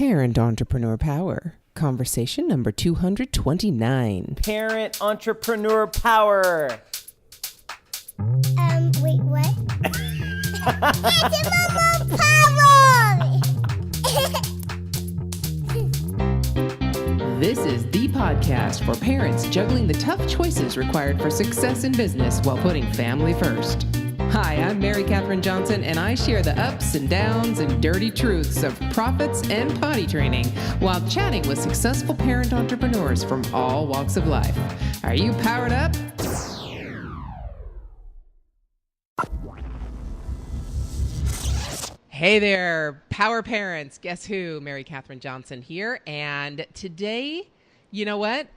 Parent Entrepreneur Power. Conversation number 229. Parent Entrepreneur Power. Wait, what? It's Mama Power! This is the podcast for parents juggling the tough choices required for success in business while putting family first. Hi, I'm Mary Catherine Johnson, and I share the ups and downs and dirty truths of profits and potty training while chatting with successful parent entrepreneurs from all walks of life. Are you powered up? Hey there, power parents. Guess who? Mary Catherine Johnson here. And today, you know what?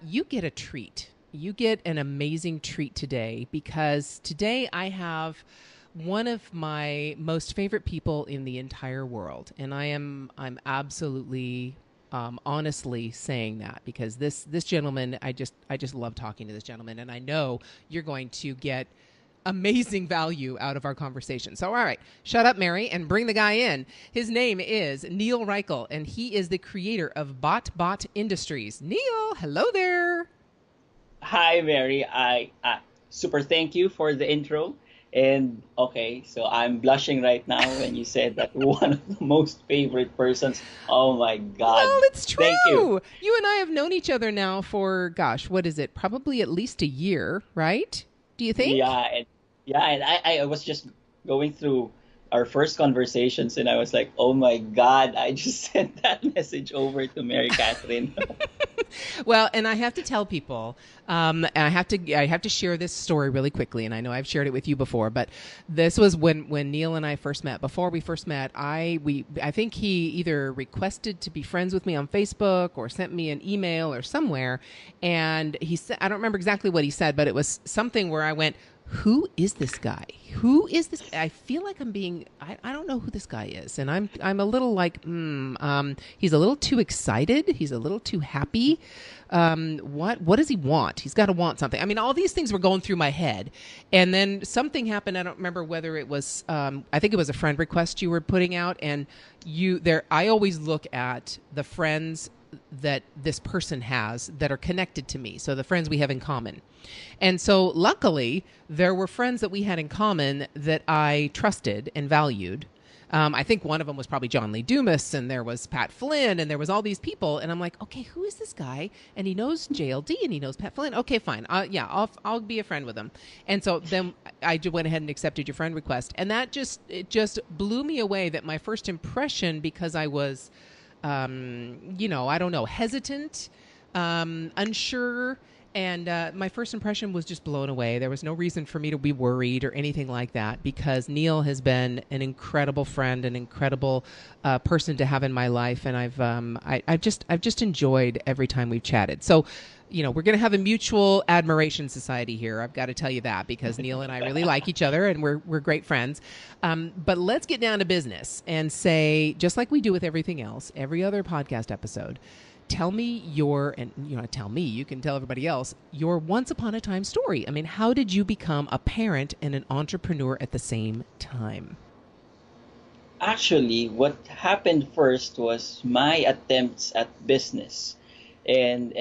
You get a treat. You get an amazing treat today because today I have one of my most favorite people in the entire world. And I'm absolutely honestly saying that because this gentleman, I just love talking to this gentleman, and I know you're going to get amazing value out of our conversation. So, all right, shut up, Mary, and bring the guy in. His name is Niel Reichl, and he is the creator of Bot Industries. Niel, hello there. Hi, Mary. I super thank you for the intro. And okay, so I'm blushing right now when you said that one of the most favorite persons. Oh my God. Well, it's true. Thank you. You and I have known each other now for, gosh, what is it? Probably at least a year, right? Do you think? And I was just going through our first conversations, and I was like, oh my God, I just sent that message over to Mary Catherine. Well, and I have to tell people, and I have to share this story really quickly, and I know I've shared it with you before, but this was when Niel and I first met. Before we first met, I think he either requested to be friends with me on Facebook or sent me an email or somewhere, and he said, I don't remember exactly what he said, but it was something where I went, who is this guy? Who is this? I feel like I'm being, I don't know who this guy is. And I'm a little like, he's a little too excited. He's a little too happy. What does he want? He's got to want something. I mean, all these things were going through my head. And then something happened. I don't remember whether it was, I think it was a friend request you were putting out. And I always look at the friends that this person has that are connected to me. So the friends we have in common. And so luckily there were friends that we had in common that I trusted and valued. I think one of them was probably John Lee Dumas, and there was Pat Flynn, and there was all these people. And I'm like, okay, who is this guy? And he knows JLD and he knows Pat Flynn. Okay, fine. I'll be a friend with him. And so then I went ahead and accepted your friend request. And that just blew me away that my first impression, because I was, I don't know, hesitant, unsure. And my first impression was just blown away. There was no reason for me to be worried or anything like that because Niel has been an incredible friend, an incredible person to have in my life, and I've just enjoyed every time we've chatted. So, we're going to have a mutual admiration society here. I've got to tell you that because Niel and I really like each other and we're great friends. But let's get down to business and say, just like we do with everything else, every other podcast episode, tell me you can tell everybody else, your once upon a time story. I mean, how did you become a parent and an entrepreneur at the same time? Actually, what happened first was my attempts at business. And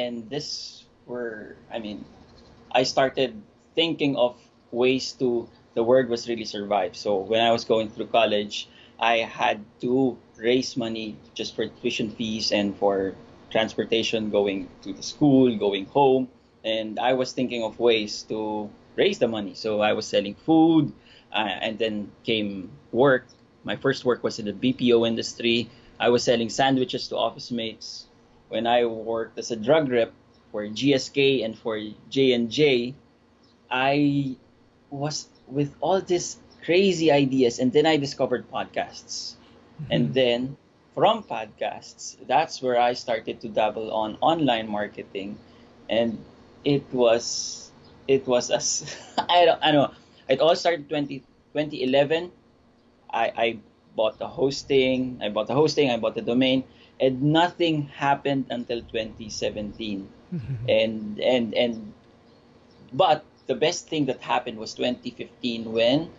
I started thinking of ways to, the word was really survive. So when I was going through college, I had to raise money just for tuition fees and for transportation, going to the school, going home. And I was thinking of ways to raise the money. So I was selling food, and then came work. My first work was in the BPO industry. I was selling sandwiches to office mates. When I worked as a drug rep for GSK and for J&J, I was with all these crazy ideas. And then I discovered podcasts. Mm-hmm. And then from podcasts, that's where I started to dabble on online marketing. And it was I don't know. It all started 2011. I bought the hosting, I bought the domain, and nothing happened until 2017. But the best thing that happened was 2015 when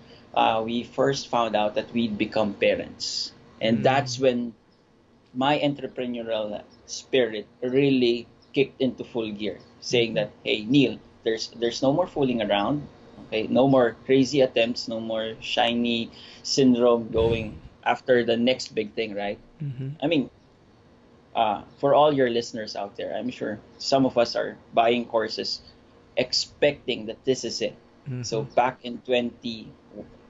we first found out that we'd become parents. And that's when my entrepreneurial spirit really kicked into full gear, saying that, hey, Neil, there's no more fooling around. Okay, no more crazy attempts, no more shiny syndrome going after the next big thing, right? Mm-hmm. I mean, for all your listeners out there, I'm sure some of us are buying courses expecting that this is it. So Mm-hmm. back in 20,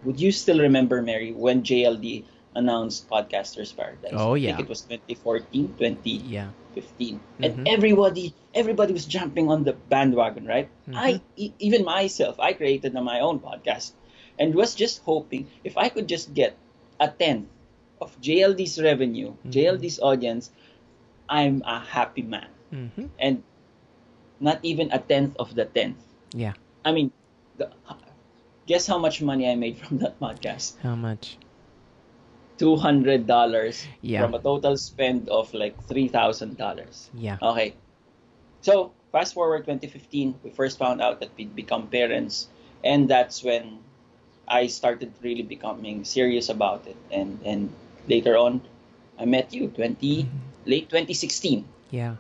would you still remember, Mary, when JLD announced Podcasters Paradise? Oh I think yeah. it was 2014, twenty Yeah. fifteen, and Mm-hmm. everybody was jumping on the bandwagon, right? Mm-hmm. Even myself, I created my own podcast and was just hoping if I could just get a tenth of JLD's revenue, Mm-hmm. JLD's audience, I'm a happy man. Mm-hmm. And not even a tenth of the tenth. Yeah. I mean, the, guess how much money I made from that podcast? How much? $200 Yeah. from a total spend of like $3,000. Yeah. Okay. So fast forward 2015, we first found out that we'd become parents, and that's when I started really becoming serious about it. And later on, I met you, Mm-hmm. late 2016. Yeah.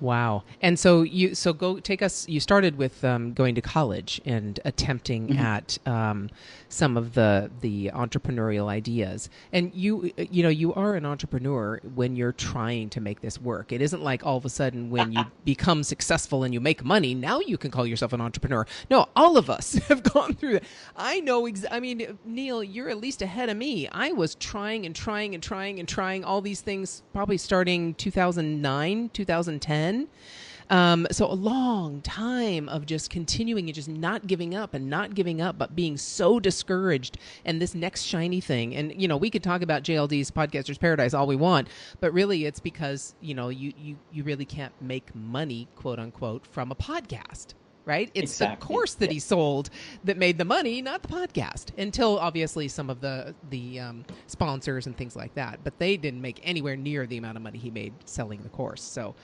Wow. And so go take us. You started with going to college and attempting Mhm. at some of the entrepreneurial ideas. And you are an entrepreneur when you're trying to make this work. It isn't like all of a sudden when you become successful and you make money, now you can call yourself an entrepreneur. No, all of us have gone through that. I know. I mean, Neil, you're at least ahead of me. I was trying and trying and trying and trying all these things probably starting 2009, 2010. So a long time of just continuing and just not giving up and not giving up, but being so discouraged and this next shiny thing. And, we could talk about JLD's Podcasters Paradise all we want, but really it's because, you really can't make money, quote unquote, from a podcast. Right? It's the Exactly. course that Yeah. he sold that made the money, not the podcast. Until obviously some of the sponsors and things like that, but they didn't make anywhere near the amount of money he made selling the course. So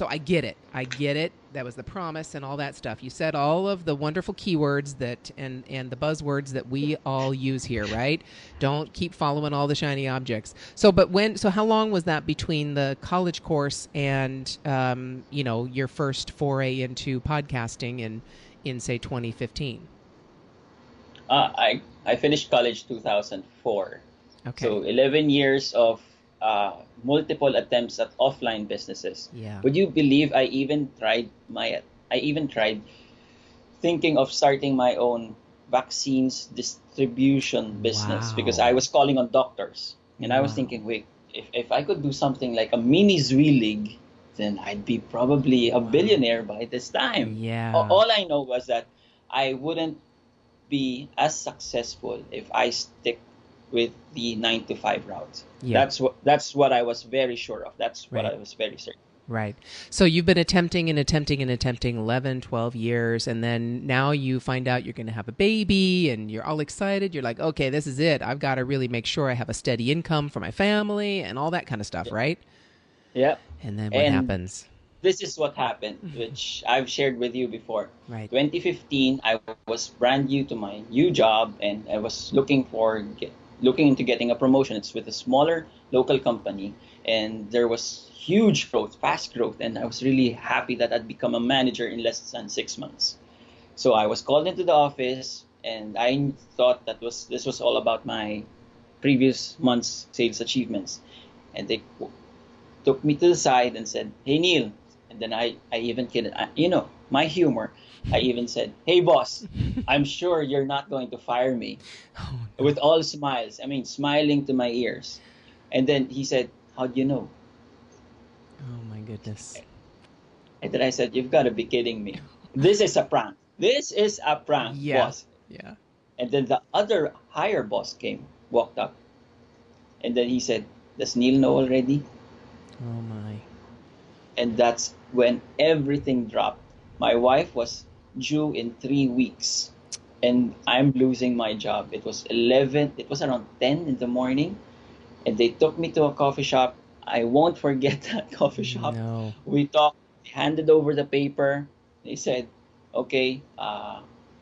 I get it. I get it. That was the promise and all that stuff. You said all of the wonderful keywords and the buzzwords that we all use here, right? Don't keep following all the shiny objects. So how long was that between the college course and your first foray into podcasting in say 2015? I finished college 2004. Okay. So 11 years of multiple attempts at offline businesses. Yeah. Would you believe I even tried thinking of starting my own vaccines distribution business because I Wow. was calling on doctors. And I was Wow. thinking, wait, if I could do something like a mini Zwi League, then I'd be probably a billionaire by this time. Yeah. All I know was that I wouldn't be as successful if I stick with the 9 to 5 route. Yeah. That's what I was very sure of. That's what Right. I was very certain. Right. So you've been attempting and attempting and attempting 11, 12 years, and then now you find out you're going to have a baby and you're all excited. You're like, okay, this is it. I've got to really make sure I have a steady income for my family and all that kind of stuff, right? Yeah. And then what And happens? this is what happened, which I've shared with you before. Right. 2015, I was brand new to my new job, and I was looking into getting a promotion. It's with a smaller local company, and there was huge growth, fast growth, and I was really happy that I'd become a manager in less than 6 months. So I was called into the office, and I thought this was all about my previous month's sales achievements, and they took me to the side and said, "Hey Neil," and then I even kidded, my humor. I even said, "Hey boss, I'm sure you're not going to fire me," Oh, with all smiles. I mean, smiling to my ears. And then he said, "How do you know?" oh my goodness. And then I said, "You've got to be kidding me. This is a prank. This is a prank, Yeah. boss." Yeah. And then the other higher boss walked up, and then he said, "Does Neil know already?" Oh my. And that's when everything dropped. My wife was due in 3 weeks, and I'm losing my job. It was around 10 in the morning, and they took me to a coffee shop. I won't forget that coffee shop. No. We talked, handed over the paper. They said, "Okay,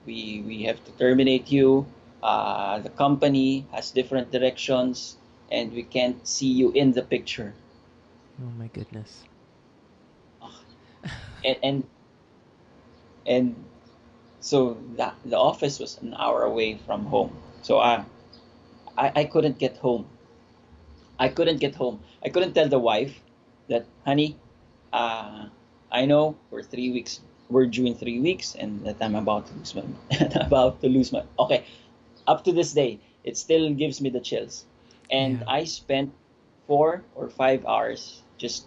we have to terminate you. The company has different directions. and we can't see you in the picture. Oh my goodness. And and so the office was an hour away from home. So I couldn't get home. I couldn't get home. I couldn't tell the wife that, honey, uh, I know we're due in 3 weeks, and that I'm about to lose my, about to lose my. Okay, up to this day, it still gives me the chills. And Yeah. I spent 4 or 5 hours just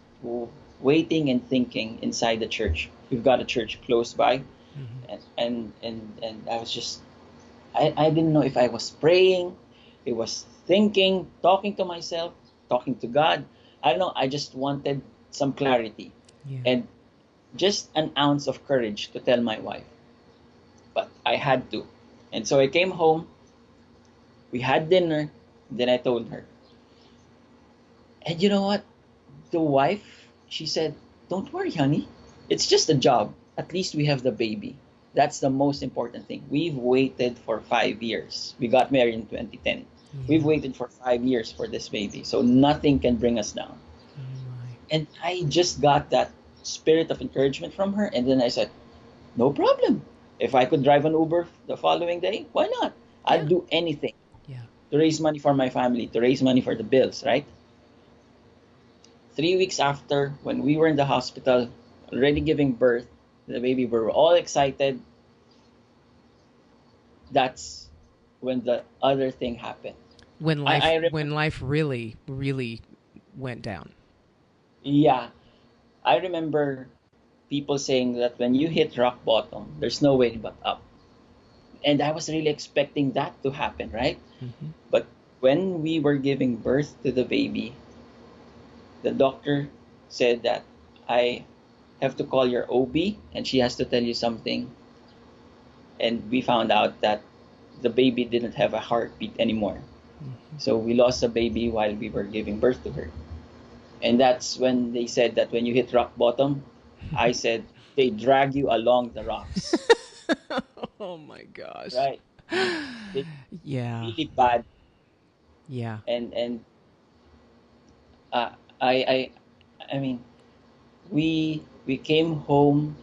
waiting and thinking inside the church. We've got a church close by, Hmm. and I was just, I didn't know if I was praying, it was thinking, talking to myself, talking to God. I don't know. I just wanted some clarity Yeah. and just an ounce of courage to tell my wife. But I had to. And so I came home, we had dinner, then I told her. And you know what? The wife, she said, don't worry, honey. It's just a job. At least we have the baby. That's the most important thing. We've waited for 5 years. We got married in 2010. We've Yeah. waited for 5 years for this baby. So nothing can bring us down. Oh my. And I just got that spirit of encouragement from her. And then I said, no problem. If I could drive an Uber the following day, why not? Yeah. I'd do anything Yeah. to raise money for my family, to raise money for the bills, right? 3 weeks after, when we were in the hospital, already giving birth, the baby, we were all excited. That's when the other thing happened. When I when remember, life really, really went down. yeah, I remember people saying that when you hit rock bottom, there's no way but up. And I was really expecting that to happen, right? Hmm. But when we were giving birth to the baby, the doctor said that I have to call your OB and she has to tell you something. And we found out that the baby didn't have a heartbeat anymore. Hmm. So we lost the baby while we were giving birth to her. And that's when they said that when you hit rock bottom, I said, they drag you along the rocks, Oh my gosh. right? They Yeah. really bad. Yeah. And uh, I I I mean, we came home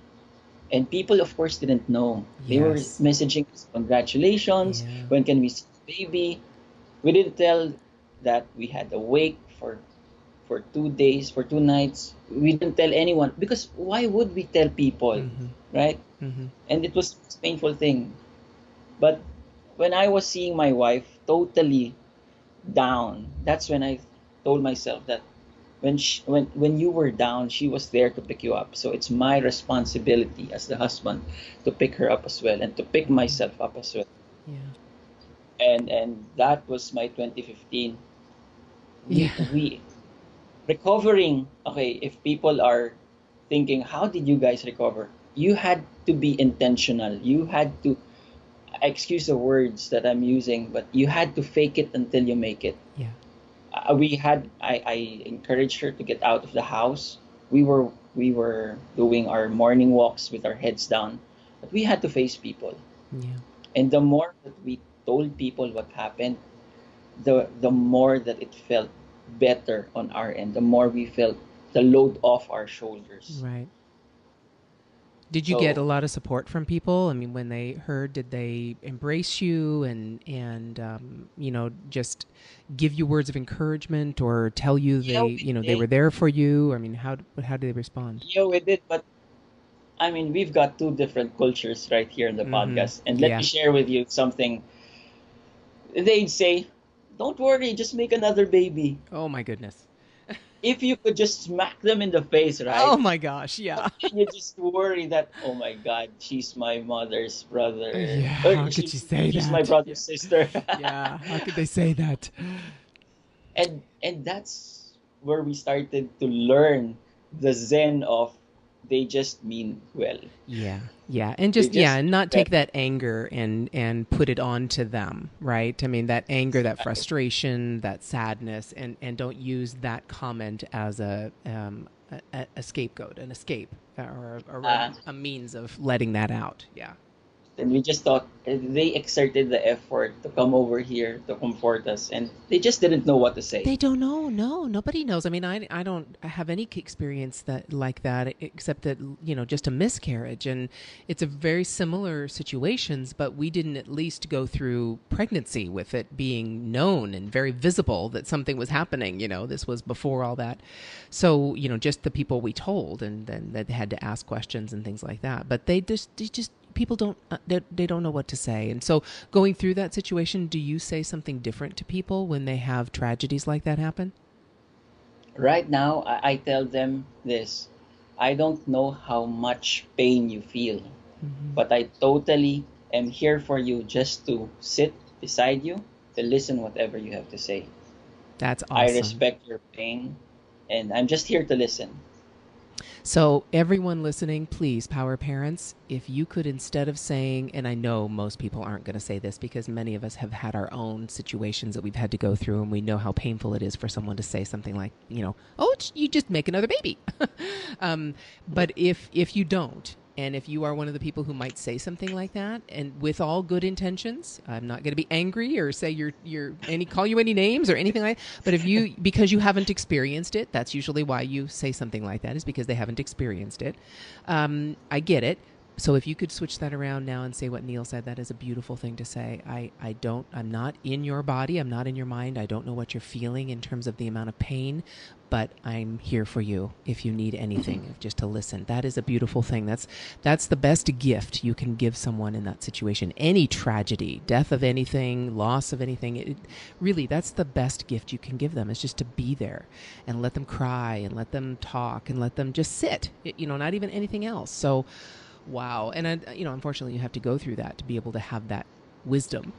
and people of course didn't know. They were Yes. messaging us, congratulations, Yeah. when can we see the baby? We didn't tell that we had a wake for 2 days, for 2 nights. We didn't tell anyone because why would we tell people, Hmm. right? Hmm. And it was a painful thing. But when I was seeing my wife totally down, that's when I told myself that when you were down, she was there to pick you up. So it's my responsibility as the husband to pick her up as well and to pick Hmm. myself up as well. Yeah. And that was my 2015. Yeah. We recovering. Okay, if people are thinking, how did you guys recover? You had to be intentional. You had to, excuse the words that I'm using, but you had to fake it until you make it. Yeah. I encouraged her to get out of the house. We were doing our morning walks with our heads down, but we had to face people. Yeah. And the more that we told people what happened, the more that it felt better on our end. The more we felt the load off our shoulders. Right. Did you get a So lot of support from people? I mean, when they heard, did they embrace you and just give you words of encouragement or tell you yeah, they we they were did. there for you? I mean, how did they respond? Yeah, we did. But I mean, we've got two different cultures right here in the Mm-hmm. podcast. And let me Yeah. share with you something. They'd say, don't worry, just make another baby. Oh my goodness. If you could just smack them in the face, right? Oh my gosh. But Yeah. then you just worry that, oh my God, she's my mother's brother. Yeah. Or How could you say she's my that? Yeah. brother's sister. Yeah. How could they say that? And that's where we started to learn the zen of they just mean well. Yeah, yeah, and They just just and mean not well. take that anger and put it on to them, right? I mean, that anger, that frustration, that sadness, and don't use that comment as a scapegoat, an escape, or Uh, a means of letting that out. Yeah, And we just thought they exerted the effort to come over here to comfort us, and they just didn't know what to say. They don't know. No, nobody knows. I mean, I don't have any experience that like that, except that, just a miscarriage, and it's a very similar situations. But we didn't at least go through pregnancy with it being known and very visible that something was happening. This was before all that. So just the people we told, and then they had to ask questions and things like that. But they just people don't they don't know what to say. And so going through that situation, do you say something different to people when they have tragedies like that happen? Right now, I tell them this: I don't know how much pain you feel, but I totally am here for you, just to sit beside you, to listen whatever you have to say. That's I awesome. respect your pain, and I'm just here to listen. So everyone listening, please, power parents, if you could, instead of saying, and I know most people aren't going to say this because many of us have had our own situations that we've had to go through, and we know how painful it is for someone to say something like, oh, you just make another baby. But if you don't, and if you are one of the people who might say something like that, and with all good intentions, I'm not going to be angry or say call you any names or anything like that. But because you haven't experienced it, that's usually why you say something like that, is because they haven't experienced it. I get it. So if you could switch that around now and say what Niel said, that is a beautiful thing to say. I'm not in your body. I'm not in your mind. I don't know what you're feeling in terms of the amount of pain, but I'm here for you if you need anything, just to listen. That is a beautiful thing. That's the best gift you can give someone in that situation. Any tragedy, death of anything, loss of anything, really, that's the best gift you can give them, is just to be there and let them cry and let them talk and let them just sit, not even anything else. So, wow. And, unfortunately, you have to go through that to be able to have that wisdom,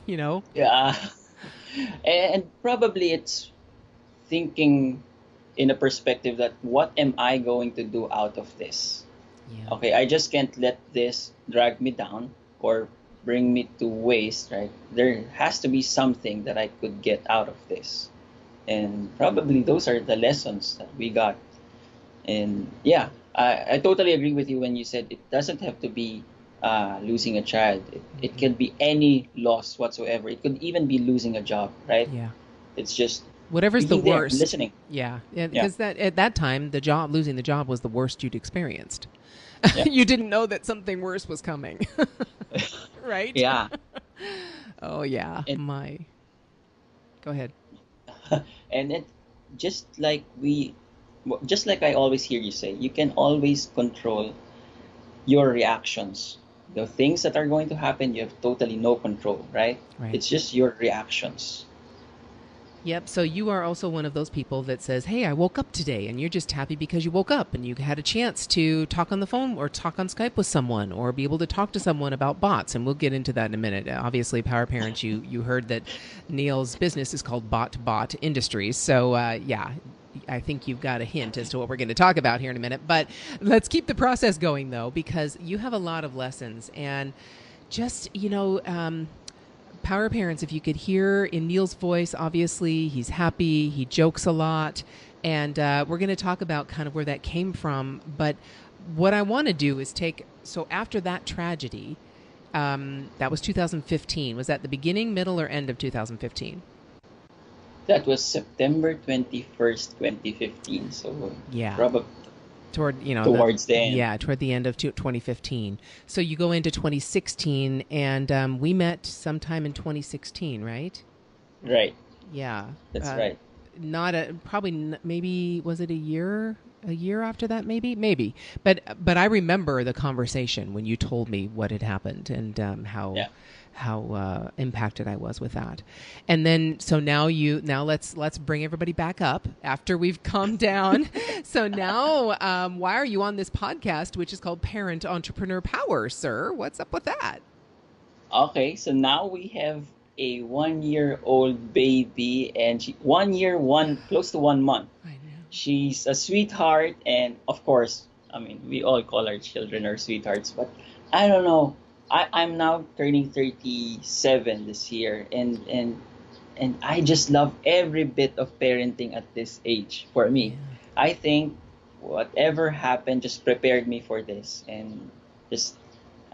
Yeah. And probably it's thinking in a perspective that, what am I going to do out of this? Yeah. Okay, I just can't let this drag me down or bring me to waste, right? There has to be something that I could get out of this. And probably those are the lessons that we got. And yeah, I totally agree with you when you said it doesn't have to be losing a child. It can be any loss whatsoever. It could even be losing a job, right? Yeah. It's just Whatever's the being there, worst. listening. Yeah. Yeah. Because that at that time, losing the job was the worst you'd experienced. Yeah. You didn't know that something worse was coming. Right? Yeah. Oh, yeah. And Go ahead. and it just like I always hear you say, you can always control your reactions. The things that are going to happen, you have totally no control, right? Right. It's just your reactions. Yep. So you are also one of those people that says, hey, I woke up today, and you're just happy because you woke up and you had a chance to talk on the phone or talk on Skype with someone or be able to talk to someone about bots. And we'll get into that in a minute. Obviously, Power Parents, you heard that Niel's business is called Bot Industries. So, yeah, I think you've got a hint as to what we're going to talk about here in a minute. But let's keep the process going, though, because you have a lot of lessons. And just, Power Parents, if you could hear in Niel's voice, obviously he's happy, he jokes a lot, and we're going to talk about kind of where that came from. But what I want to do is so after that tragedy, that was 2015. Was that the beginning, middle, or end of 2015? That was September 21st, 2015. So Yeah. probably Toward towards the end. Yeah, toward the end of 2015. So you go into 2016, and we met sometime in 2016, right? Right. Yeah, That's right. Maybe was it a year after that? Maybe. But I remember the conversation when you told me what had happened and how impacted I was with that. And then so now let's bring everybody back up after we've calmed down. So now why are you on this podcast, which is called Parent Entrepreneur Power, sir? What's up with that? Okay, so now we have a 1-year-old baby, and close to 1 month. I know. She's a sweetheart, and of course, I mean, we all call our children our sweethearts, but I don't know. I'm now turning 37 this year, and I just love every bit of parenting at this age for me. Yeah. I think whatever happened just prepared me for this, and just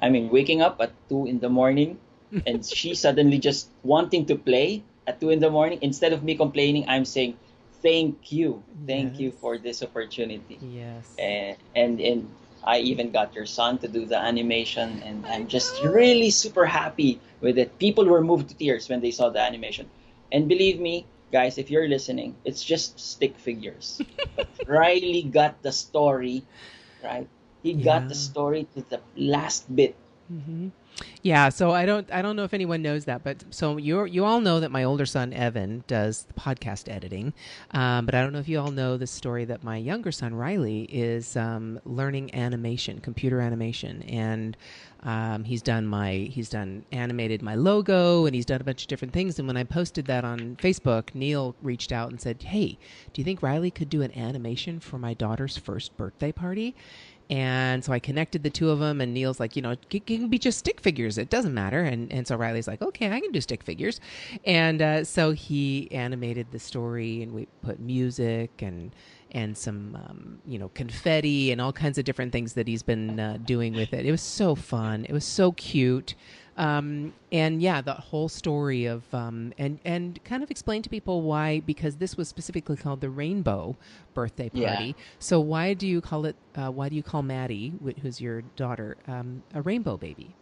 I mean, waking up at 2 in the morning and she suddenly just wanting to play at 2 in the morning. Instead of me complaining, I'm saying, thank you. Thank you Yes. for this opportunity. Yes. And I even got your son to do the animation, and I I'm just know. really super happy with it. People were moved to tears when they saw the animation. And believe me, guys, if you're listening, it's just stick figures. But Riley got the story, right? He got the Yeah. story to the last bit. Hmm. Yeah, so I don't know if anyone knows that, but so you all know that my older son Evan does the podcast editing, but I don't know if you all know the story that my younger son Riley is learning animation, computer animation, and he's done animated my logo, and he's done a bunch of different things. And when I posted that on Facebook, Neil reached out and said, "Hey, do you think Riley could do an animation for my daughter's first birthday party?" And so I connected the two of them, and Neil's like, it can be just stick figures. It doesn't matter. And so Riley's like, okay, I can do stick figures. And so he animated the story, and we put music and some, confetti and all kinds of different things that he's been doing with it. It was so fun. It was so cute. And yeah, the whole story of and kind of explain to people why, because this was specifically called the Rainbow Birthday Yeah. Party. So why do you call it? Why do you call Maddie, who's your daughter, a rainbow baby?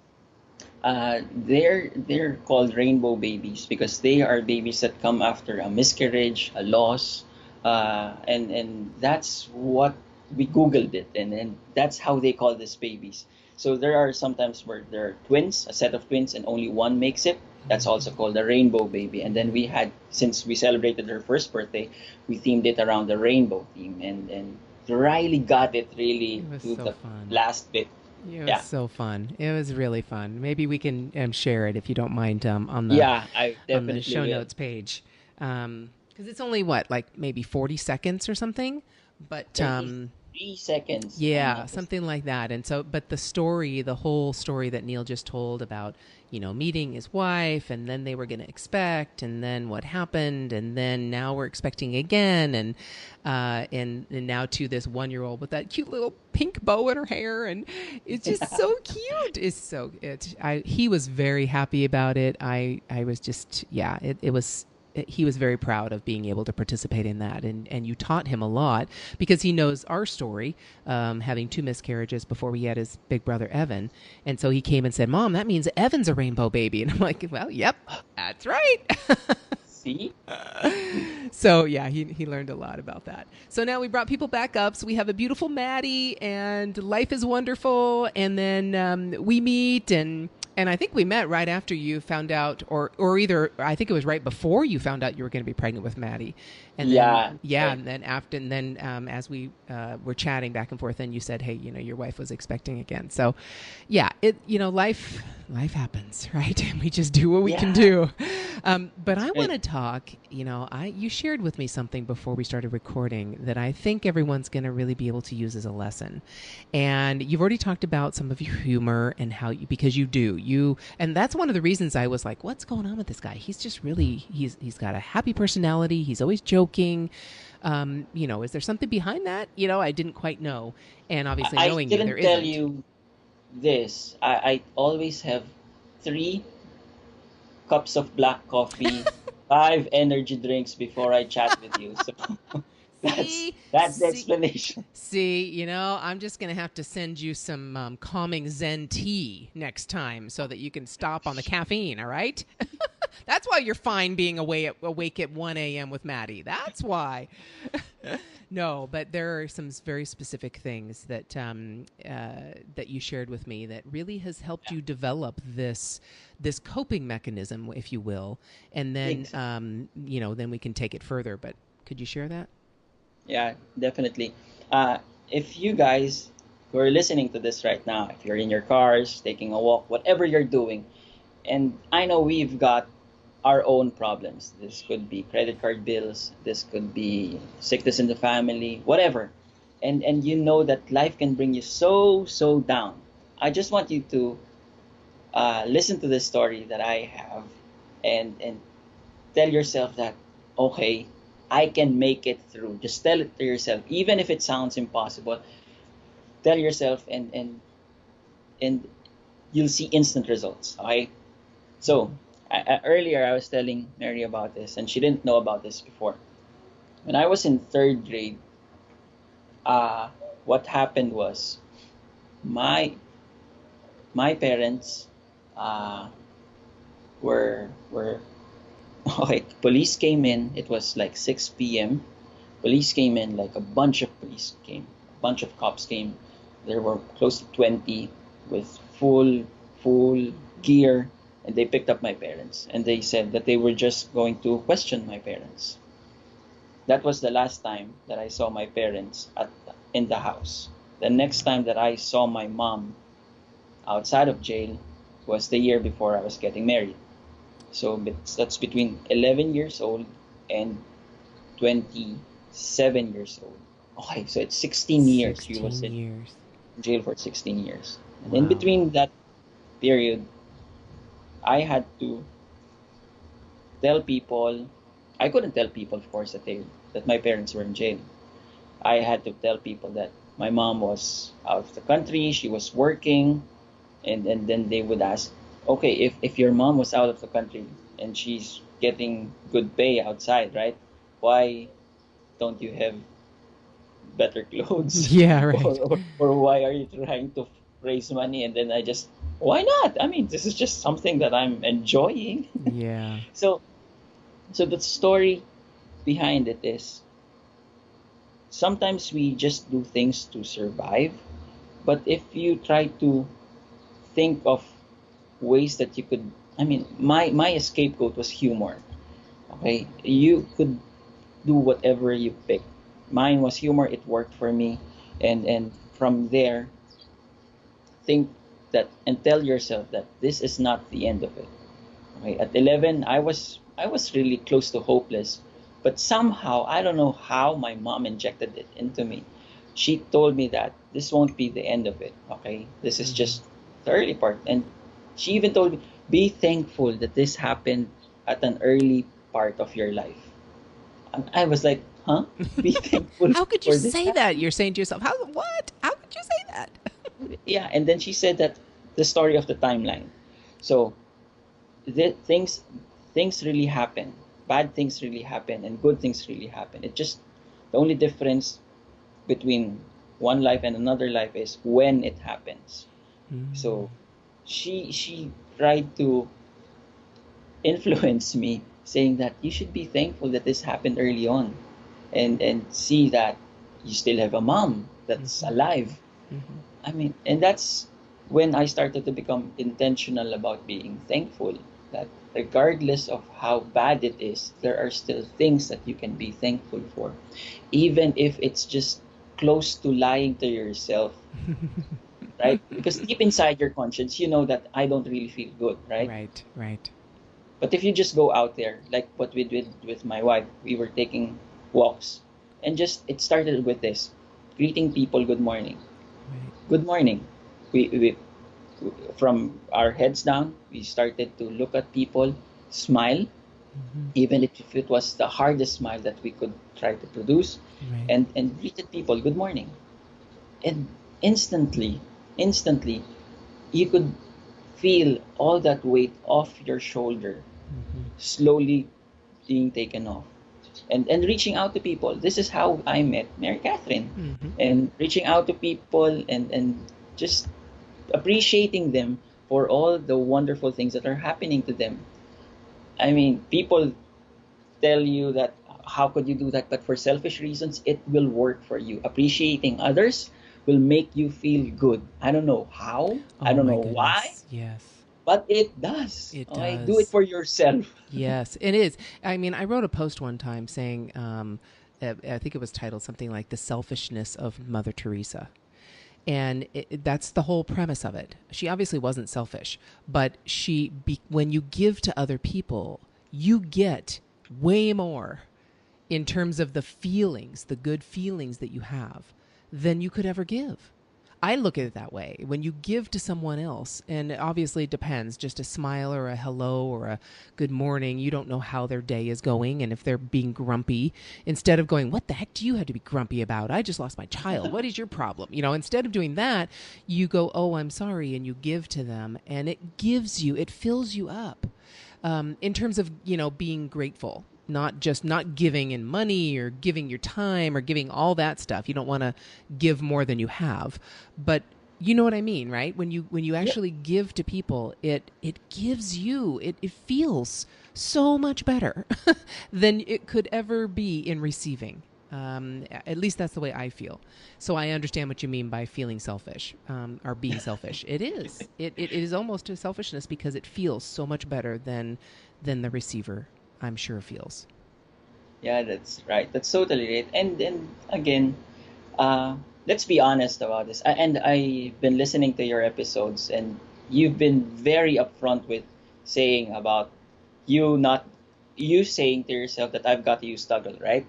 They're called rainbow babies because they are babies that come after a miscarriage, a loss, and that's what we googled it, and that's how they call these babies. So there are sometimes where there are twins, a set of twins, and only one makes it. That's also called a rainbow baby. And then we had, since we celebrated her first birthday, we themed it around the rainbow theme, and Riley got it really It was to so the fun. last bit. It was Yeah, so fun. It was really fun. Maybe we can share it if you don't mind yeah, I on the definitely show will. notes page, because it's only what, like maybe 40 seconds or something, but 33 seconds, if I'm yeah, not mistaken. something like that. And so, but the story, the whole story that Neil just told about, meeting his wife, and then they were going to expect, and then what happened, and then now we're expecting again, and now to this 1 year old with that cute little pink bow in her hair, and it's just so cute. He was very happy about it. I was just, yeah, it was, he was very proud of being able to participate in that. And you taught him a lot because he knows our story, having two miscarriages before we had his big brother Evan. And so he came and said, Mom, that means Evan's a rainbow baby. And I'm like, well, yep, that's right. See? So yeah, he learned a lot about that. So now we brought people back up. So we have a beautiful Maddie, and life is wonderful. And then we meet, and I think we met right after you found out, or either I think it was right before you found out you were going to be pregnant with Maddie. And then Yeah, yeah, right. and then as we were chatting back and forth, then you said, hey, your wife was expecting again. So yeah, life happens, right? And we just do what we can Yeah, do. But that's I want right. to talk. You shared with me something before we started recording that I think everyone's going to really be able to use as a lesson. And you've already talked about some of your humor and how because you do and that's one of the reasons I was like, what's going on with this guy? He's just really he's got a happy personality. He's always joking. Is there something behind that? I didn't quite know. And obviously, I knowing you, there didn't tell isn't. you this. I always have 3 cups of black coffee, 5 energy drinks before I chat with you. So that's See, that's the see, explanation. See, I'm just going to have to send you some calming Zen tea next time so that you can stop on the caffeine, all right? That's why you're fine being awake at 1 a.m. with Maddie. That's why. No, but there are some very specific things that you shared with me that really has helped you develop this coping mechanism, if you will, and then Exactly. then we can take it further. But could you share that? Yeah, definitely. If you guys who are listening to this right now, if you're in your cars, taking a walk, whatever you're doing, and I know we've got our own problems. This could be credit card bills, this could be sickness in the family, whatever. And you know that life can bring you so down. I just want you to listen to this story that I have, and tell yourself that, okay, I can make it through. Just tell it to yourself, even if it sounds impossible. Tell yourself, and you'll see instant results. Okay, so earlier I was telling Mary about this, and she didn't know about this before. When I was in third grade, uh, what happened was my my parents uh, were okay. Police came in. It was like 6 p.m. Police came in, like a bunch of police came, a bunch of cops came. There were close to 20 with full gear, and they picked up my parents, and they said that they were just going to question my parents. That was the last time that I saw my parents in the house. The next time that I saw my mom outside of jail was the year before I was getting married. So that's between 11 years old and 27 years old. Okay, so it's 16 years. She was 16 in years. jail for 16 years. And in Wow. between that period, I had to tell people, I couldn't tell people, of course, that my parents were in jail. I had to tell people that my mom was out of the country, she was working, and then they would ask, okay, if your mom was out of the country and she's getting good pay outside, right? Why don't you have better clothes? Yeah, or, right. or why are you trying to raise money? And then why not? I mean, this is just something that I'm enjoying. Yeah. So, so the story behind it is sometimes we just do things to survive. But if you try to think of ways that you could, I mean, my scapegoat was humor. Okay, you could do whatever you pick. Mine was humor. It worked for me, and from there, think that and tell yourself that this is not the end of it. Okay, at 11, I was really close to hopeless, but somehow I don't know how my mom injected it into me. She told me that this won't be the end of it. Okay, this is Mhm. just the early part, and she even told me, be thankful that this happened at an early part of your life. And I was like, huh? Be thankful How could you for this. say that? You're saying to yourself, "How what? How could you say that?" Yeah, and then she said that the story of the timeline. So things really happen. Bad things really happen, and good things really happen. It just the only difference between one life and another life is when it happens. So she tried to influence me, saying that you should be thankful that this happened early on, and see that you still have a mom that's Mhm. alive. Mhm. I mean, and that's when I started to become intentional about being thankful. That regardless of how bad it is, there are still things that you can be thankful for, even if it's just close to lying to yourself, right? Because deep inside your conscience, you know that I don't really feel good, right? Right, right, But if you just go out there, like what we did with my wife, we were taking walks, and just it started with this greeting people, good morning. right. Good morning. We from our heads down, we started to look at people, smile, Mhm. even if it was the hardest smile that we could try to produce, Right. and greeted people, good morning. And instantly, you could feel all that weight off your shoulder Mhm. slowly being taken off. And reaching out to people. This is how I met Mary Catherine. Mhm. And reaching out to people and just appreciating them for all the wonderful things that are happening to them. I mean, people tell you that how could you do that? But for selfish reasons, it will work for you. Appreciating others will make you feel good. I don't know how, I Oh don't my know why, goodness. Yes. but it does. It Okay, do it does. for yourself. Yes, it is. I mean, I wrote a post one time saying, I think it was titled something like "The Selfishness of Mother Teresa," and that's the whole premise of it. She obviously wasn't selfish, but when you give to other people, you get way more in terms of the feelings, the good feelings that you have, than you could ever give. I look at it that way. When you give to someone else, and obviously it depends, just a smile or a hello or a good morning, you don't know how their day is going. And if they're being grumpy, instead of going, what the heck do you have to be grumpy about? I just lost my child. What is your problem? Instead of doing that, you go, oh, I'm sorry. And you give to them, and it fills you up in terms of, being grateful. Not giving in money or giving your time or giving all that stuff. You don't want to give more than you have, but you know what I mean, right? When you actually give to people, it gives you, it feels so much better than it could ever be in receiving. At least that's the way I feel. So I understand what you mean by feeling selfish, or being selfish. It is. It is almost a selfishness because it feels so much better than the receiver, I'm sure, feels. Yeah, that's right. That's totally right. And again, let's be honest about this. And I've been listening to your episodes, and you've been very upfront with saying about you saying to yourself that I've got to use toggle, right?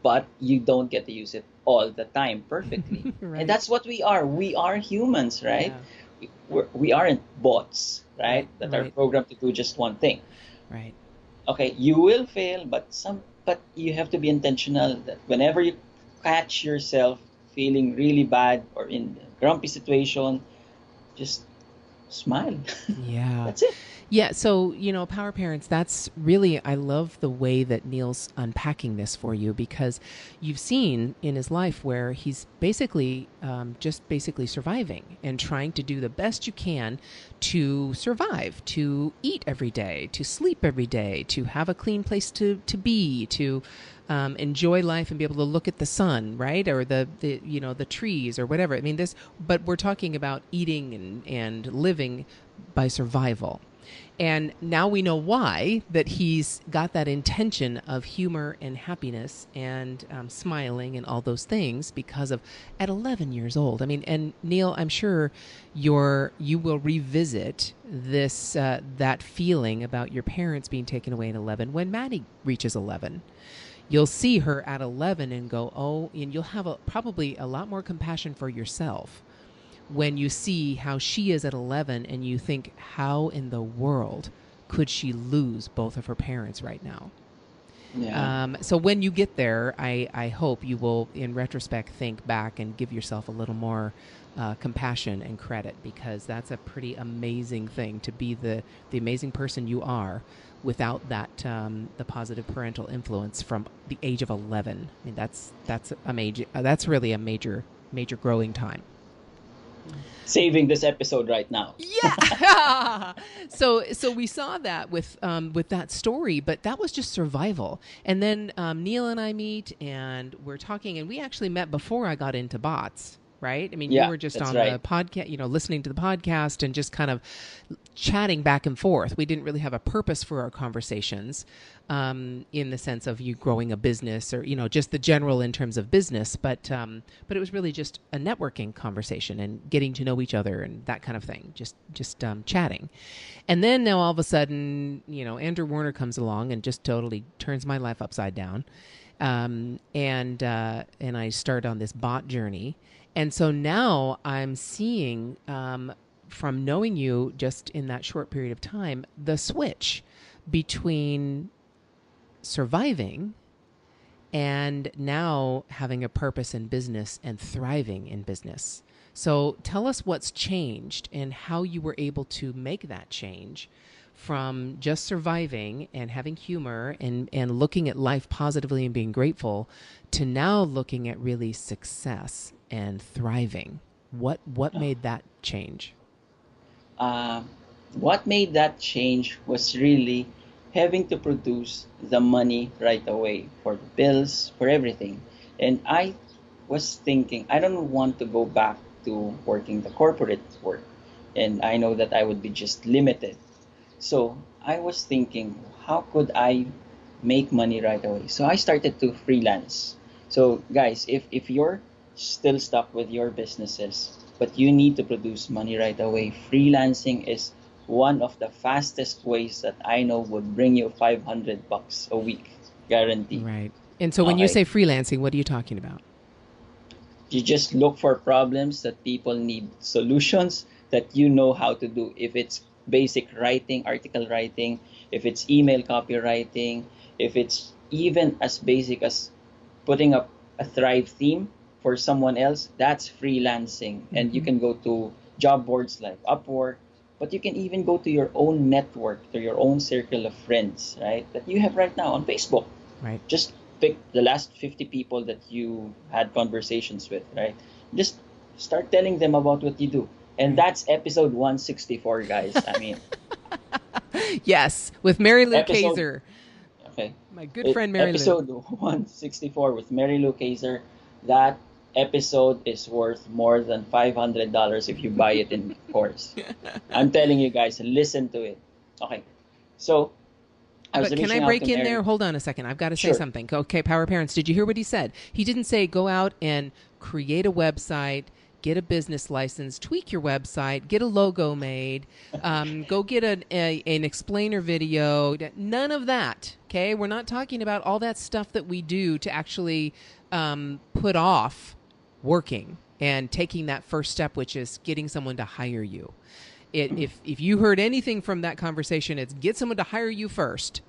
But you don't get to use it all the time perfectly. Right. And that's what we are. We are humans, right? Yeah. We aren't bots, right? That are Right. programmed to do just one thing. Right. Okay, you will fail, but you have to be intentional that whenever you catch yourself feeling really bad or in a grumpy situation, just smile. Yeah. That's it. Yeah. So, Power Parents, that's really, I love the way that Neil's unpacking this for you, because you've seen in his life where he's basically just basically surviving and trying to do the best you can to survive, to eat every day, to sleep every day, to have a clean place to be, to enjoy life and be able to look at the sun, right? Or the trees or whatever. I mean, but we're talking about eating and living by survival. And now we know why, that he's got that intention of humor and happiness and smiling and all those things because of at 11 years old. I mean, and Neil, I'm sure you will revisit this that feeling about your parents being taken away at 11 when Maddie reaches 11. You'll see her at 11 and go, oh, and you'll have probably a lot more compassion for yourself when you see how she is at 11 and you think, how in the world could she lose both of her parents right now? Yeah. So when you get there, I hope you will, in retrospect, think back and give yourself a little more compassion and credit, because that's a pretty amazing thing to be the amazing person you are without that the positive parental influence from the age of 11. I mean, that's really a major growing time. Saving this episode right now. Yeah. So we saw that with that story, but that was just survival. And then Neil and I meet, and we're talking, and we actually met before I got into bots. Right? I mean, Yeah, you were just that's on right. the podcast, listening to the podcast and just kind of chatting back and forth. We didn't really have a purpose for our conversations in the sense of you growing a business or, just the general in terms of business. But it was really just a networking conversation and getting to know each other and that kind of thing, just chatting. And then now all of a sudden, Andrew Warner comes along and just totally turns my life upside down. And I start on this bot journey. And so now I'm seeing, from knowing you just in that short period of time, the switch between surviving and now having a purpose in business and thriving in business. So tell us what's changed and how you were able to make that change from just surviving and having humor and looking at life positively and being grateful to now looking at really success and thriving. What made that change? What made that change was really having to produce the money right away for the bills, for everything. And I was thinking, I don't want to go back to working the corporate work. And I know that I would be just limited. So I was thinking, how could I make money right away? So I started to freelance. So guys, if you're still stuck with your businesses, but you need to produce money right away, freelancing is one of the fastest ways that I know would bring you $500 a week, guaranteed. Right. And so when you Okay. say freelancing, what are you talking about? You just look for problems that people need solutions that you know how to do. If it's basic writing, article writing, if it's email copywriting, if it's even as basic as putting up a Thrive theme for someone else, that's freelancing. And you can go to job boards like Upwork, but you can even go to your own network, to your own circle of friends, right? That you have right now on Facebook. Right. Just pick the last 50 people that you had conversations with, right? Just start telling them about what you do. And that's episode 164, guys. I mean, Yes, with Mary Lou Episode- Kaiser, okay. my good friend Mary Lou. Episode 164 with Mary Lou Kaiser. That episode is worth more than $500 if you buy it in course. I'm telling you guys, listen to it. Okay. So, I was But can reaching I out break to in Mary- there? Hold on a second. I've got to say Sure. something. Okay, Power Parents, did you hear what he said? He didn't say go out and create a website, get a business license, tweak your website, get a logo made, go get an explainer video. None of that. Okay, we're not talking about all that stuff that we do to actually put off working and taking that first step, which is getting someone to hire you. If you heard anything from that conversation, it's get someone to hire you first,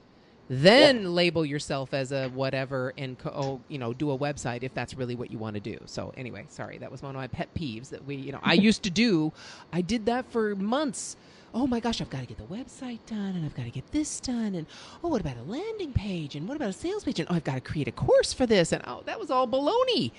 then label yourself as a whatever and do a website if that's really what you want to do. So anyway, sorry, that was one of my pet peeves that I used to do. I did that for months. Oh my gosh, I've got to get the website done, and I've got to get this done, and what about a landing page, and what about a sales page, and I've got to create a course for this, and that was all baloney,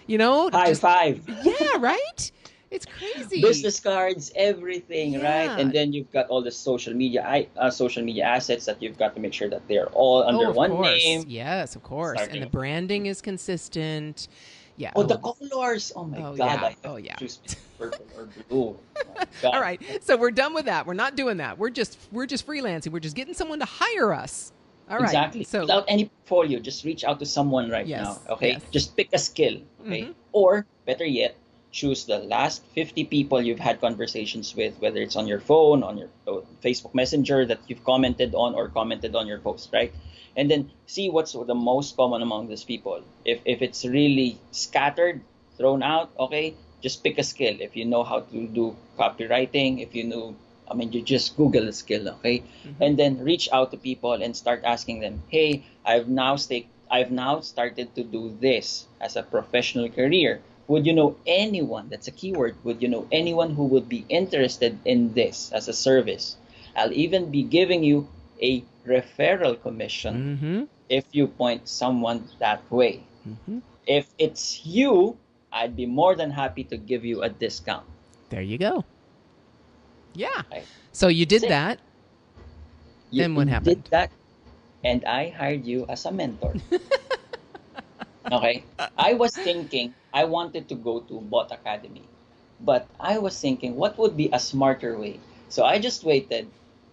High five. Yeah, right. It's crazy. Business cards, everything, Yeah. right? And then you've got all the social media assets that you've got to make sure that they're all under of one course. name. Yes, of course. Starting And the with- branding is consistent. Yeah. Oh, the colors! Oh my Oh, God! yeah. I have Oh, to yeah. choose purple or blue. Oh my God. All right. So we're done with that. We're not doing that. We're just freelancing. We're just getting someone to hire us. All right. Exactly. So Without any portfolio, just reach out to someone right Yes, now. Okay. yes. Just pick a skill. Okay. Mhm. Or better yet, choose the last 50 people you've had conversations with, whether it's on your phone, on your Facebook Messenger that you've commented on, or commented on your post, right? And then see what's the most common among these people. If it's really scattered, thrown out, okay, just pick a skill. If you know how to do copywriting, if you know, you just Google a skill, okay? And then reach out to people and start asking them, hey, I've now started to do this as a professional career. Would you know anyone? That's a keyword. Would you know anyone who would be interested in this as a service? I'll even be giving you a referral commission if you point someone that way. If it's you, I'd be more than happy to give you a discount. there you go. Yeah. Right. So you did That's it. that. Then what You happened? Did that, and I hired you as a mentor. Okay? I was thinking I wanted to go to Bot Academy, but I was thinking what would be a smarter way. So I just waited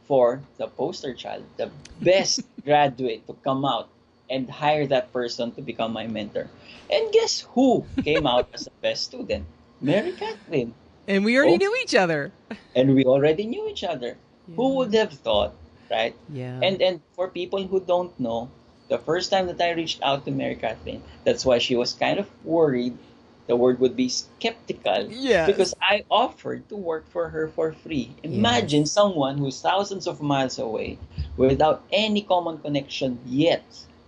for the poster child, the best graduate to come out and hire that person to become my mentor. And guess who came out as the best student? Mary Kathleen. And we already Oh. knew each other. And we already knew each other. Yeah. Who would have thought, right? Yeah. And for people who don't know, the first time that I reached out to Mary Kathleen, that's why she was kind of worried. The word would be skeptical. Yes. Because I offered to work for her for free. Imagine someone who's thousands of miles away without any common connection yet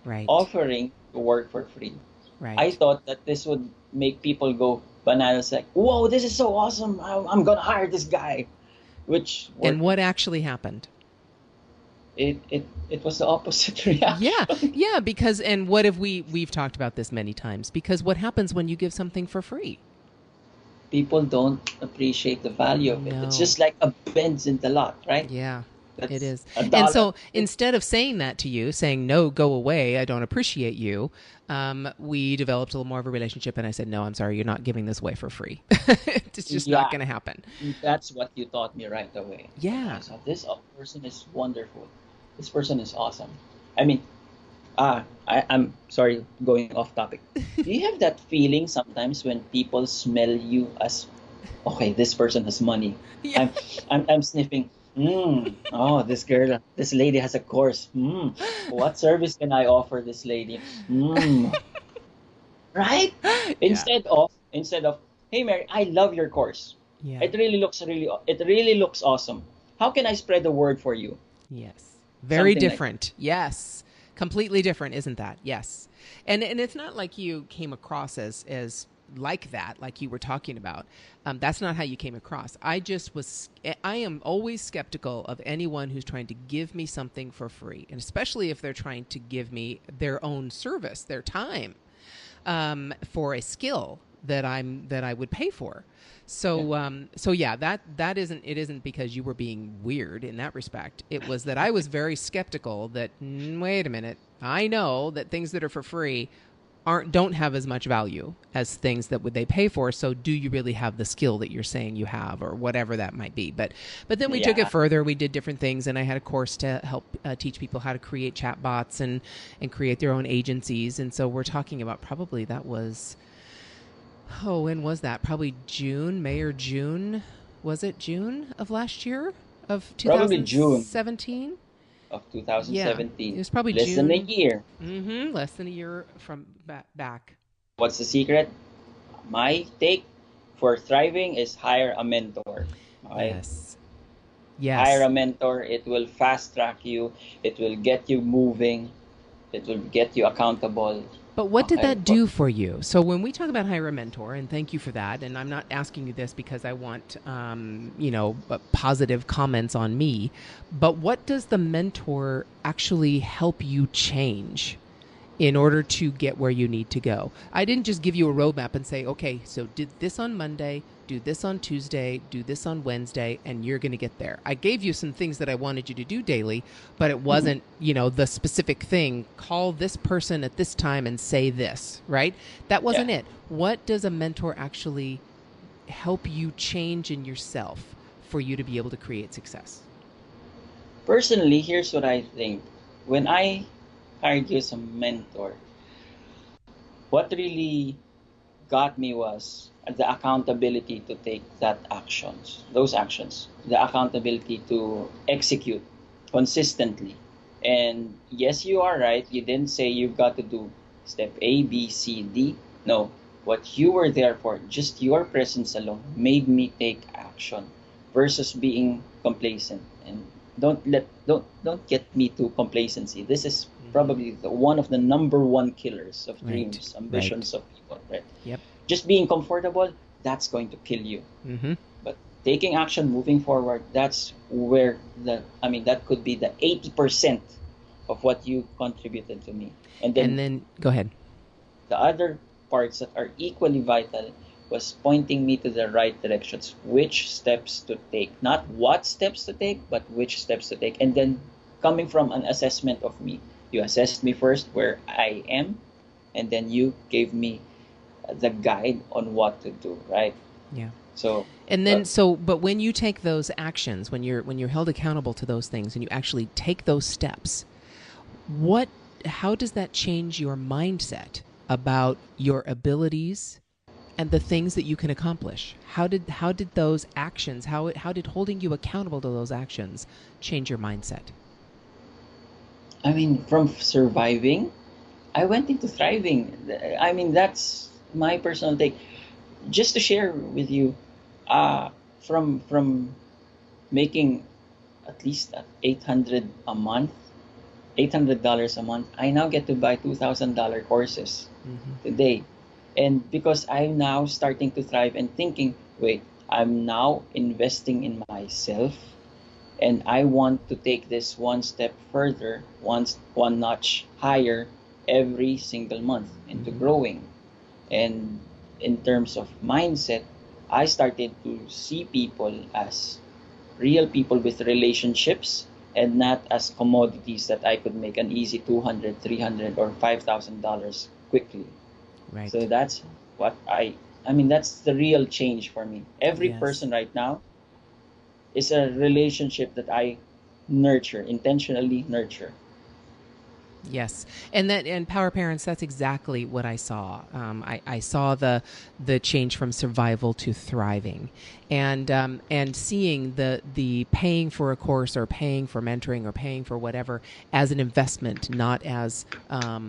Right. offering to work for free. Right. I thought that this would make people go bananas, like, whoa, this is so awesome. I'm going to hire this guy. Which And what actually happened? it was the opposite reaction. Yeah, because and what have we've talked about this many times, because what happens when you give something for free? People don't appreciate the value of it. No. It's just like a benzene a lot, right? Yeah. That's It is. $1. And so instead of saying that to you, saying, no, go away, I don't appreciate you, we developed a little more of a relationship. And I said, no, I'm sorry, you're not giving this away for free. It's just not Yeah. going to happen. That's what you taught me right away. Yeah. So this person is wonderful. This person is awesome. I mean, I'm sorry, going off topic. Do you have that feeling sometimes when people smell you as, okay, this person has money? Yeah. I'm sniffing. Oh, this lady has a course. What service can I offer this lady? Right? Instead of instead of, hey Mary, I love your course. Yeah. It really looks awesome. How can I spread the word for you? Yes. Very Something like different. Yes. Completely different, isn't that? Yes. And it's not like you came across as like that, like you were talking about. That's not how you came across. I am always skeptical of anyone who's trying to give me something for free, and especially if they're trying to give me their own service, their time, for a skill that I would pay for. So yeah, that isn't because you were being weird in that respect. It was that I was very skeptical that wait a minute, I know that things that are for free don't have as much value as things that would they pay for. So do you really have the skill that you're saying you have, or whatever that might be? But then we took it further. We did different things, and I had a course to help teach people how to create chatbots and create their own agencies. And so we're talking about probably that was. Oh, when was that? Probably May or June. Was it June of last year? Of Probably June 2017? of 2017. Yeah, it was probably less June. than a year. Mm-hmm. Less than a year from back. What's the secret? My take for thriving is hire a mentor. Okay? Yes. Hire a mentor. It will fast track you. It will get you moving. It will get you accountable. But what did that do for you? So when we talk about hire a mentor, and thank you for that, and I'm not asking you this because I want, positive comments on me, but what does the mentor actually help you change in order to get where you need to go? I didn't just give you a roadmap and say, okay, so do this on Monday, do this on Tuesday, do this on Wednesday, and you're going to get there. I gave you some things that I wanted you to do daily, but it wasn't, the specific thing. Call this person at this time and say this, right? That wasn't it. What does a mentor actually help you change in yourself for you to be able to create success? Personally, here's what I think. When I hired you as a mentor, what really got me was the accountability to take those actions, the accountability to execute consistently. And yes, you are right. You didn't say you've got to do step A, B, C, D. No, what you were there for, just your presence alone, made me take action versus being complacent. And don't get me to complacency. This is probably one of the number one killers of dreams, ambitions of people. Right. Yep. Just being comfortable, that's going to kill you. Mm-hmm. But taking action, moving forward, that's where that could be the 80% of what you contributed to me. And then go ahead. The other parts that are equally vital was pointing me to the right directions, which steps to take, not what steps to take, but which steps to take. And then coming from an assessment of me, you assessed me first where I am, and then you gave me the guide on what to do, right? Yeah. So but when you take those actions, when you're held accountable to those things, and you actually take those steps, how does that change your mindset about your abilities and the things that you can accomplish? How did those actions, how did holding you accountable to those actions change your mindset? From surviving, I went into thriving. That's my personal take. Just to share with you, from making at least $800 a month, $800 a month, I now get to buy $2,000 courses today. And because I'm now starting to thrive and thinking, wait, I'm now investing in myself, and I want to take this one step further, one notch higher every single month into growing. And in terms of mindset, I started to see people as real people with relationships and not as commodities that I could make an easy $200, $300, or $5,000 quickly. Right. So that's what that's the real change for me. Every person right now is a relationship that I intentionally nurture. Yes, and Power Parents, that's exactly what I saw. I saw the change from survival to thriving, and seeing the paying for a course or paying for mentoring or paying for whatever as an investment, not as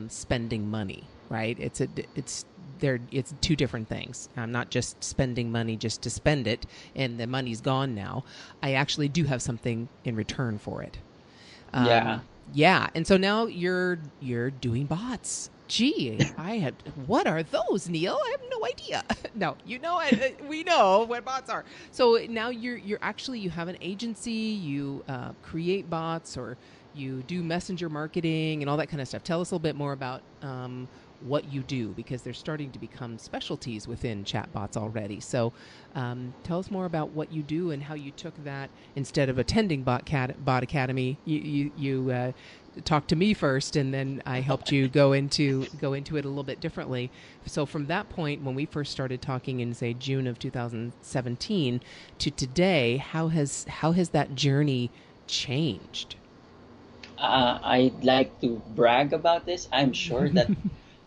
spending money. Right? It's it's two different things. I'm not just spending money just to spend it and the money's gone now. I actually do have something in return for it. Yeah. Yeah, and so now you're doing bots. Gee, what are those, Neil? I have no idea. No, we know what bots are. So now you're actually, you have an agency, you create bots, or you do messenger marketing and all that kind of stuff. Tell us a little bit more about what you do, because they're starting to become specialties within chatbots already. So tell us more about what you do and how you took that. Instead of attending Bot Academy, you talked to me first, and then I helped you go into it a little bit differently. So from that point, when we first started talking in, say, June of 2017 to today, how has that journey changed? I'd like to brag about this. I'm sure that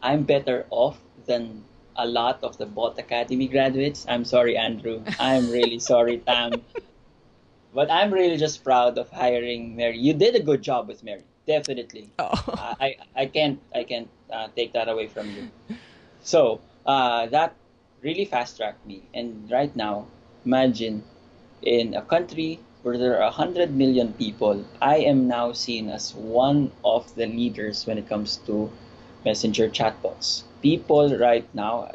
I'm better off than a lot of the Bot Academy graduates. I'm sorry, Andrew. I'm really sorry, Tam. But I'm really just proud of hiring Mary. You did a good job with Mary, definitely. Oh. I can't take that away from you. So that really fast tracked me. And right now, imagine in a country where there are 100 million people, I am now seen as one of the leaders when it comes to messenger chatbots. People right now,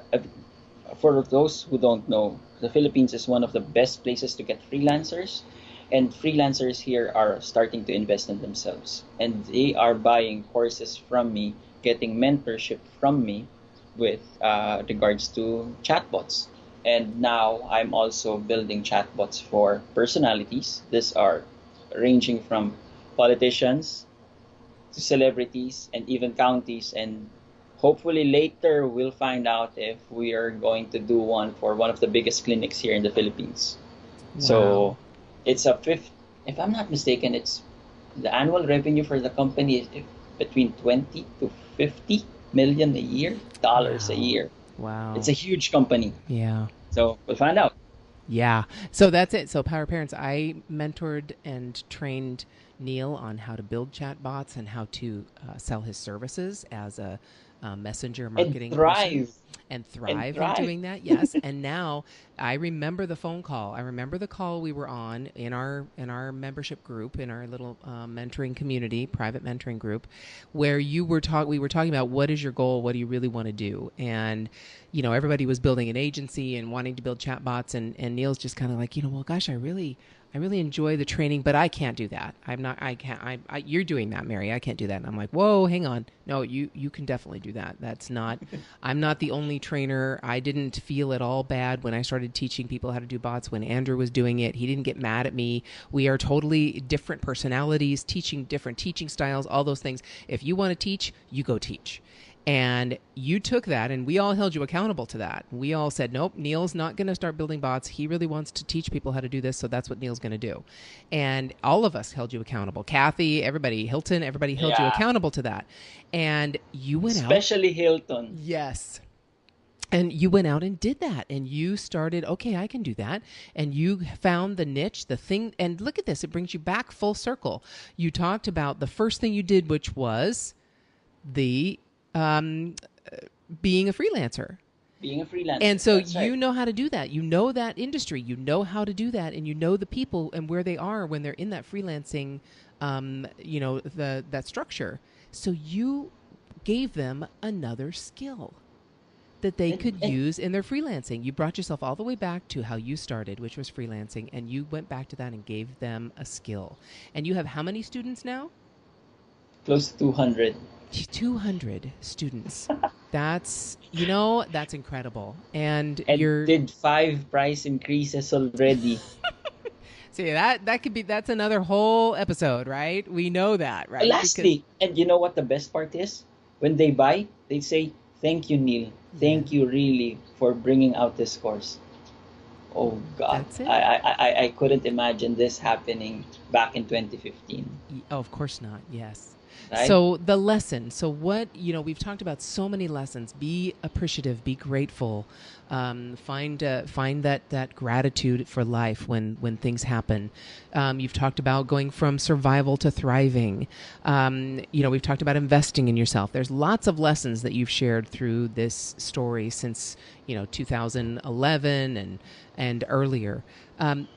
for those who don't know, the Philippines is one of the best places to get freelancers. And freelancers here are starting to invest in themselves. And they are buying courses from me, getting mentorship from me with regards to chatbots. And now I'm also building chatbots for personalities. These are ranging from politicians to celebrities and even counties. And hopefully later we'll find out if we are going to do one for one of the biggest clinics here in the Philippines. Wow. So it's if I'm not mistaken, it's the annual revenue for the company is between 20 to 50 million a year, dollars a year. Wow. It's a huge company. Yeah. So we'll find out. Yeah. So that's it. So Power Parents, I mentored and trained Neil on how to build chatbots and how to sell his services as a messenger marketing And thrive. person. And thrive in doing that, yes. And now I remember the phone call. I remember the call we were on in our membership group, in our little mentoring community, private mentoring group, where we were talking about what is your goal, what do you really want to do, and everybody was building an agency and wanting to build chatbots, and Neil's just kind of like, well, gosh, I really enjoy the training, but I can't do that. You're doing that, Mary. I can't do that. And I'm like, whoa, hang on. No, you can definitely do that. I'm not the only trainer. I didn't feel at all bad when I started teaching people how to do bots. When Andrew was doing it, he didn't get mad at me. We are totally different personalities, teaching different teaching styles, all those things. If you want to teach, you go teach. And you took that, and we all held you accountable to that. We all said, nope, Neil's not going to start building bots. He really wants to teach people how to do this, so that's what Neil's going to do. And all of us held you accountable. Kathy, everybody, Hilton, everybody held you accountable to that. And you went out. Especially Hilton. Yes. And you went out and did that. And you started, okay, I can do that. And you found the niche, the thing. And look at this. It brings you back full circle. You talked about the first thing you did, which was being a freelancer. And so you know how to do that. You know that industry. You know how to do that. And you know the people and where they are when they're in that freelancing, that structure. So you gave them another skill that they could use in their freelancing. You brought yourself all the way back to how you started, which was freelancing, and you went back to that and gave them a skill. And you have how many students now? Close to 200. 200 students. That's incredible. And you did 5 price increases already. See, that's another whole episode, right? We know that, right? Lastly, and you know what the best part is? When they buy, they say, "Thank you, Neil. Thank you really for bringing out this course." Oh God, that's it. I couldn't imagine this happening back in 2015. Oh, of course not. Yes. right? So the lesson. So what we've talked about so many lessons. Be appreciative. Be grateful. Find that gratitude for life when things happen. You've talked about going from survival to thriving. We've talked about investing in yourself. There's lots of lessons that you've shared through this story since 2011 and earlier.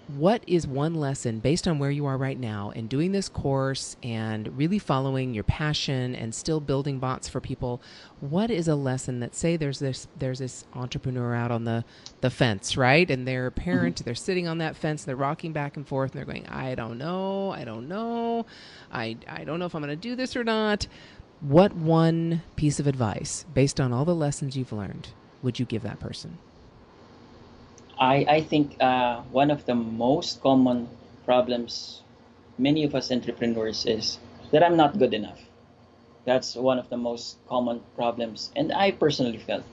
What is one lesson based on where you are right now and doing this course and really following your passion and still building bots for people? What is a lesson that, say there's this entrepreneur out on the fence, right? And they're a parent, they're sitting on that fence, they're rocking back and forth, and they're going, I don't know. I don't know if I'm going to do this or not. What one piece of advice, based on all the lessons you've learned, would you give that person? I think one of the most common problems many of us entrepreneurs is that I'm not good enough. That's one of the most common problems, and I personally felt,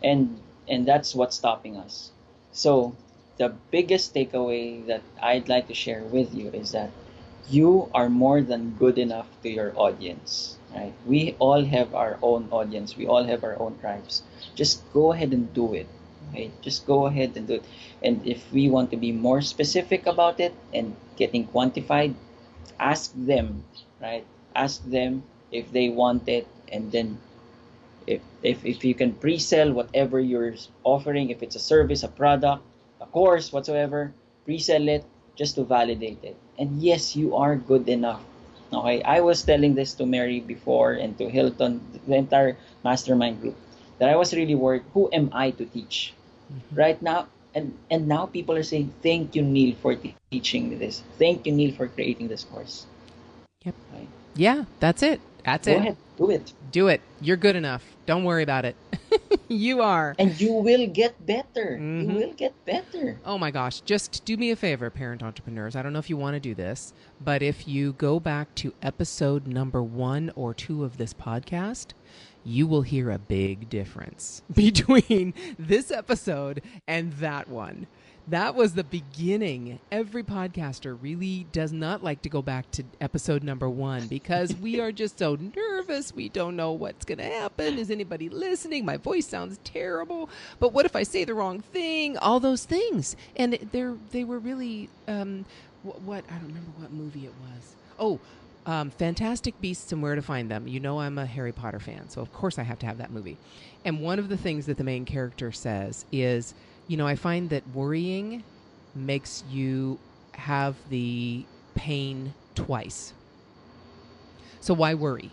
and that's what's stopping us. So the biggest takeaway that I'd like to share with you is that you are more than good enough to your audience. Right? We all have our own audience. We all have our own tribes. Just go ahead and do it. Right? Just go ahead and do it. And if we want to be more specific about it and getting quantified, ask them, right? Ask them if they want it, and then if you can pre-sell whatever you're offering, if it's a service, a product, a course, whatsoever, pre-sell it just to validate it. And yes, you are good enough. Okay, I was telling this to Mary before and to Hilton, the entire mastermind group, that I was really worried, who am I to teach? Right now, and now people are saying, thank you, Neil, for teaching me this. Thank you, Neil, for creating this course. Yep. Right? Yeah, that's it. That's Go it. ahead, do it. Do it. You're good enough. Don't worry about it. You are. And you will get better. You will get better. Oh my gosh. Just do me a favor, parent entrepreneurs. I don't know if you want to do this, but if you go back to episode number 1 or 2 of this podcast, you will hear a big difference between this episode and that one. That was the beginning. Every podcaster really does not like to go back to episode number 1 because we are just so nervous. We don't know what's going to happen. Is anybody listening? My voice sounds terrible. But what if I say the wrong thing? All those things. And they were really, what I don't remember what movie it was. Oh, Fantastic Beasts and Where to Find Them. You know I'm a Harry Potter fan, so of course I have to have that movie. And one of the things that the main character says is, I find that worrying makes you have the pain twice. So why worry?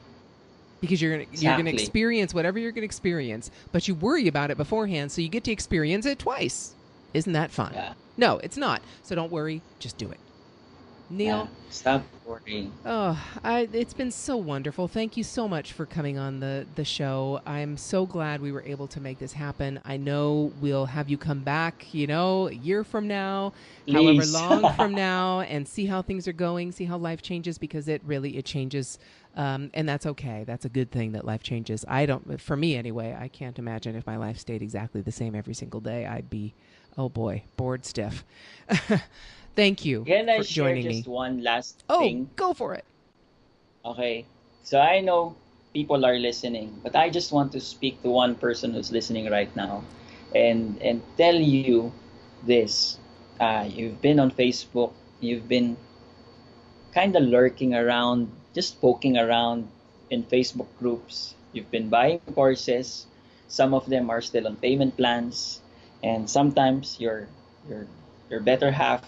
Because you're going to experience whatever you're going to experience, but you worry about it beforehand, so you get to experience it twice. Isn't that fun? Yeah. No, it's not. So don't worry. Just do it. Neil? Yeah, stop worrying. Oh, it's been so wonderful. Thank you so much for coming on the show. I'm so glad we were able to make this happen. I know we'll have you come back, a year from now, however long from now, and see how things are going, see how life changes, because it changes. And that's okay. That's a good thing that life changes. For me anyway, I can't imagine if my life stayed exactly the same every single day. I'd be, oh boy, bored stiff. Thank you for joining me. Just one last Oh, thing? go for it. Okay. So I know people are listening, but I just want to speak to one person who's listening right now and tell you this. You've been on Facebook. You've been kind of lurking around, just poking around in Facebook groups. You've been buying courses. Some of them are still on payment plans. And sometimes your better half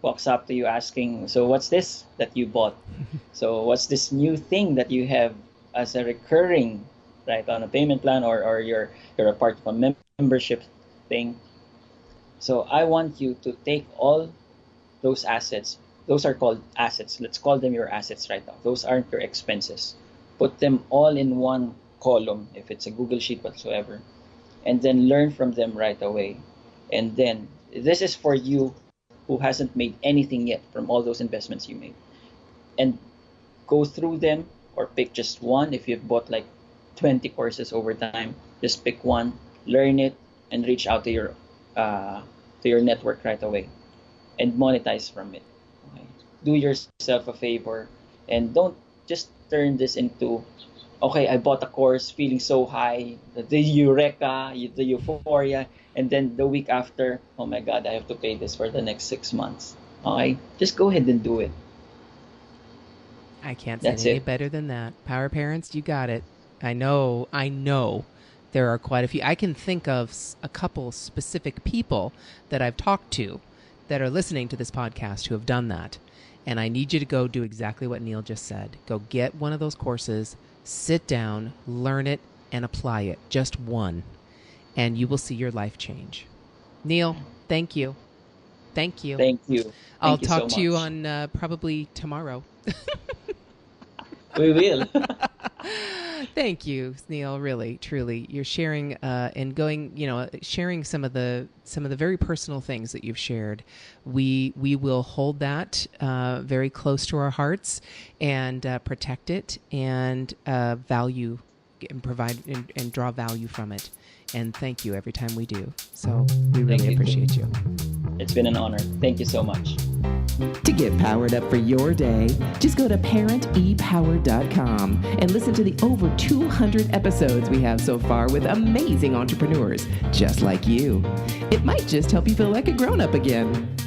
walks up to you asking, so what's this that you bought? So what's this new thing that you have as a recurring, right, on a payment plan, or you're a part of a membership thing? So I want you to take all those assets. Those are called assets. Let's call them your assets right now. Those aren't your expenses. Put them all in one column, if it's a Google Sheet whatsoever, and then learn from them right away. And then this is for you who hasn't made anything yet from all those investments you made. And go through them, or pick just one. If you've bought like 20 courses over time, just pick one, learn it, and reach out to your network right away and monetize from it. Okay? Do yourself a favor and don't just turn this into, okay, I bought a course feeling so high, the eureka, the euphoria, and then the week after, oh my God, I have to pay this for the next 6 months. Okay, just go ahead and do it. I can't say That's any it. better than that. Power parents, you got it. I know there are quite a few. I can think of a couple specific people that I've talked to that are listening to this podcast who have done that. And I need you to go do exactly what Niel just said. Go get one of those courses, sit down, learn it, and apply it. Just one. And you will see your life change. Niel, thank you. Thank you. Thank you. I'll Thank you talk so to you much. on probably tomorrow. We will. Thank you, Neil. Really, truly, you're sharing and going. Sharing some of the very personal things that you've shared. We will hold that very close to our hearts and protect it and value and provide and draw value from it. And thank you every time we do. So we really you. appreciate you. It's been an honor. Thank you so much. To get powered up for your day, just go to parentepower.com and listen to the over 200 episodes we have so far with amazing entrepreneurs just like you. It might just help you feel like a grown-up again.